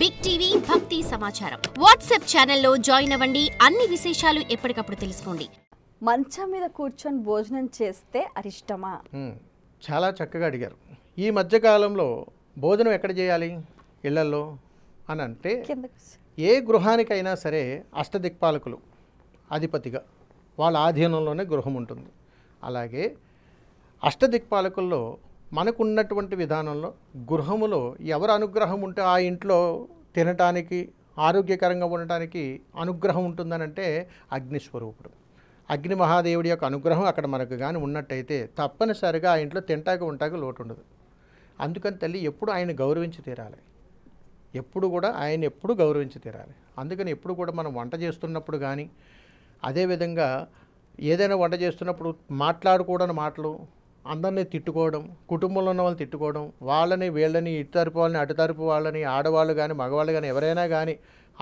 Big TV భక్తి సమాచారం WhatsApp ఛానల్లో జాయిన్ అవ్వండి. అన్ని విశేషాలు ఎప్పటికప్పుడు తెలుసుకోండి. మంచం మీద కూర్చొని భోజనం చేస్తే అరిష్టమా? చాలా చక్కగా అడిగారు. ఈ మధ్యకాలంలో భోజనం ఎక్కడ చేయాలి ఇళ్లలో అని అంటే, ఏ గృహానికైనా సరే అష్టదిక్పాలకులు అధిపతిగా వాళ్ళ ఆధీనంలోనే గృహం ఉంటుంది. అలాగే అష్టదిక్పాలకుల్లో మనకున్నటువంటి విధానంలో గృహములో ఎవరు అనుగ్రహం ఉంటే ఆ ఇంట్లో తినటానికి ఆరోగ్యకరంగా ఉండటానికి అనుగ్రహం ఉంటుందనంటే అగ్నిస్వరూపుడు. అగ్ని మహాదేవుడి యొక్క అనుగ్రహం అక్కడ మనకు కానీ ఉన్నట్టయితే తప్పనిసరిగా ఆ ఇంట్లో తింటాక ఉంటాక లోటు ఉండదు. అందుకని తల్లి ఎప్పుడు ఆయన గౌరవించి తీరాలి. ఎప్పుడు కూడా ఆయన ఎప్పుడు గౌరవించి తీరాలి. అందుకని ఎప్పుడు కూడా మనం వంట చేస్తున్నప్పుడు కానీ, అదేవిధంగా ఏదైనా వంట చేస్తున్నప్పుడు మాట్లాడకూడని మాటలు, అందరినీ తిట్టుకోవడం, కుటుంబంలో ఉన్న వాళ్ళని తిట్టుకోవడం, వాళ్ళని వీళ్ళని ఇటు తరపు వాళ్ళని అటు తరపు వాళ్ళని, ఆడవాళ్ళు కానీ మగవాళ్ళు కానీ ఎవరైనా కానీ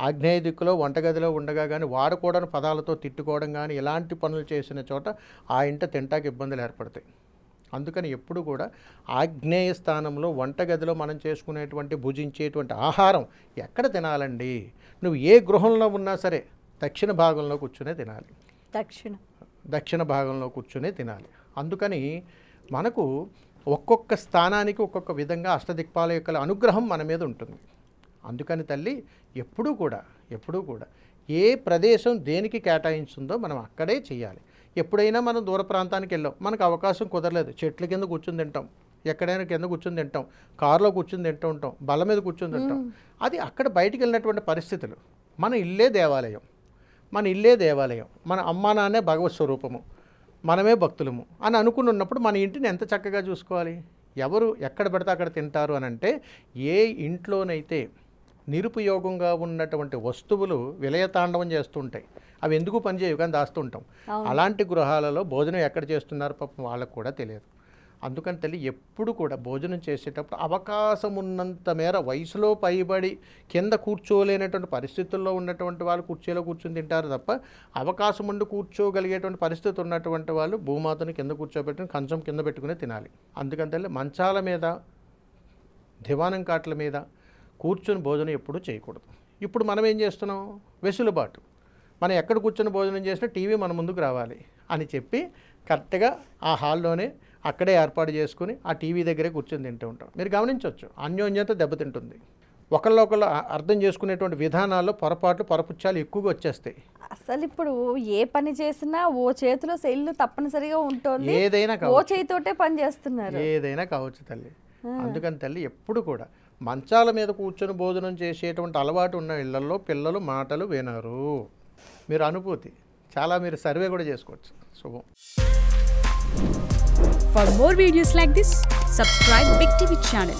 ఆగ్నేయ దిక్కులో వంటగదిలో ఉండగా కానీ వాడకూడని పదాలతో తిట్టుకోవడం కానీ ఇలాంటి పనులు చేసిన చోట ఆ ఇంట తింటాకి ఇబ్బందులు ఏర్పడతాయి. అందుకని ఎప్పుడు కూడా ఆగ్నేయ స్థానంలో వంటగదిలో మనం చేసుకునేటువంటి భుజించేటువంటి ఆహారం ఎక్కడ తినాలండి? నువ్వు ఏ గృహంలో ఉన్నా సరే దక్షిణ భాగంలో కూర్చునే తినాలి. దక్షిణ భాగంలో కూర్చునే తినాలి. అందుకని మనకు ఒక్కొక్క స్థానానికి ఒక్కొక్క విధంగా అష్టదిక్పాల యొక్క అనుగ్రహం మన మీద ఉంటుంది. అందుకని తల్లి ఎప్పుడూ కూడా ఏ ప్రదేశం దేనికి కేటాయించిందో మనం అక్కడే చేయాలి. ఎప్పుడైనా మనం దూర ప్రాంతానికి వెళ్ళాం, మనకు అవకాశం కుదరలేదు, చెట్ల కింద కూర్చుని తింటాం, ఎక్కడైనా కింద కూర్చుని తింటాం, కారులో కూర్చుని తింటూ ఉంటాం, బల్ల మీద కూర్చుని తింటాం. అది అక్కడ బయటికి వెళ్ళినటువంటి పరిస్థితులు. మన ఇల్లే దేవాలయం, మన అమ్మా నాన్నే భగవత్ స్వరూపము, మనమే భక్తులము అని అనుకుని ఉన్నప్పుడు మన ఇంటిని ఎంత చక్కగా చూసుకోవాలి. ఎవరు ఎక్కడ పడితే అక్కడ తింటారు అని అంటే, ఏ ఇంట్లోనైతే నిరుపయోగంగా ఉన్నటువంటి వస్తువులు విలయతాండవం చేస్తూ ఉంటాయి, అవి ఎందుకు పనిచేయవు కానీ దాస్తూ ఉంటాం. అలాంటి గృహాలలో భోజనం ఎక్కడ చేస్తున్నారు పాపం వాళ్ళకు కూడా తెలియదు. అందుకని తల్లి ఎప్పుడు కూడా భోజనం చేసేటప్పుడు అవకాశం ఉన్నంత మేర వయసులో పైబడి కింద కూర్చోలేనటువంటి పరిస్థితుల్లో ఉన్నటువంటి వాళ్ళు కుర్చీలో కూర్చొని తింటారు తప్ప, అవకాశం ఉండి కూర్చోగలిగేటువంటి పరిస్థితి ఉన్నటువంటి వాళ్ళు భూమాతను కింద కూర్చోబెట్టుకుని కంచం కింద పెట్టుకుని తినాలి. అందుకని తల్లి మంచాల మీద, దివానం కాట్ల మీద కూర్చొని భోజనం ఎప్పుడూ చేయకూడదు. ఇప్పుడు మనం ఏం చేస్తున్నాం? వెసులుబాటు. మనం ఎక్కడ కూర్చొని భోజనం చేసినా టీవీ మన ముందుకు రావాలి అని చెప్పి కరెక్ట్గా ఆ హాల్లోనే అక్కడే ఏర్పాటు చేసుకుని ఆ టీవీ దగ్గరే కూర్చొని తింటూ ఉంటాం. మీరు గమనించవచ్చు, అన్యోన్యత దెబ్బతింటుంది. ఒకళ్ళొకళ్ళు అర్థం చేసుకునేటువంటి విధానాల్లో పొరపాట్లు పరపుచ్చాలు ఎక్కువగా వచ్చేస్తాయి. అసలు ఇప్పుడు ఏ పని చేసినా ఓ చేతిలో సెల్లు తప్పనిసరిగా ఉంటుంది, ఏదైనా ఓ చేతితోటే పని చేస్తున్నారు. ఏదైనా కావచ్చు తల్లి. అందుకని తల్లి ఎప్పుడు కూడా మంచాల మీద కూర్చొని భోజనం చేసేటువంటి అలవాటు ఉన్న ఇళ్లలో పిల్లలు మాటలు వినరు. మీరు అనుభూతి చాలా, మీరు సర్వే కూడా చేసుకోవచ్చు. శుభం. For more videos like this, subscribe Big TV channel.